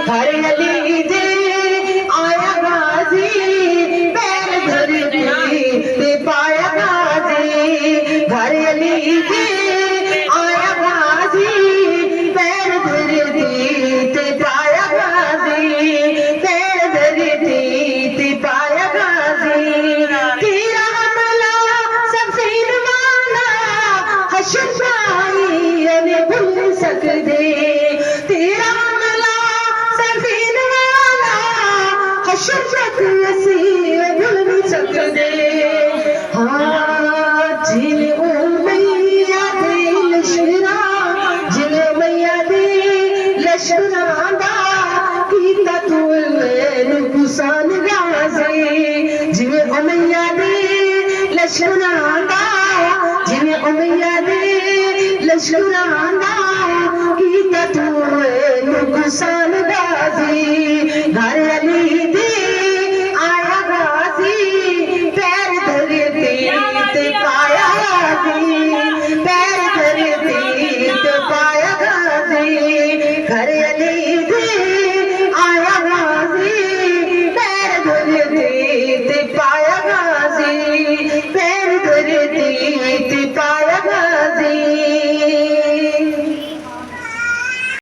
हर अली दे आया गाजी, पैर धरती ते पाया गाजी। हर अली दे आया गाजी, पैर धरती ते पाया गाजी, पैर धरती ते पाया गाजी। तेरा हमला सफीर वाला हशुशाई अने भूल सकदे, तेरा हमला सफीर वाला हशुशत असी भूल सकदे। हाँ जिन उमैया दे लश्करा, जिन उमैया दे लश्करा दा कीता तू नुकसान गाज़ी। जिवें उमैया दे लश्करा दा, जिवें उमैया दे लश्करा दा कीता तू नुकसान गाज़ी। घर अली दे आया गाज़ी, पैर धरती ते पाया गाज़ी, पैर धरती ते पाया गाज़ी। घर अली दे आया गाज़ी, पैर धरती ते पाया गाज़ी, पैर धरती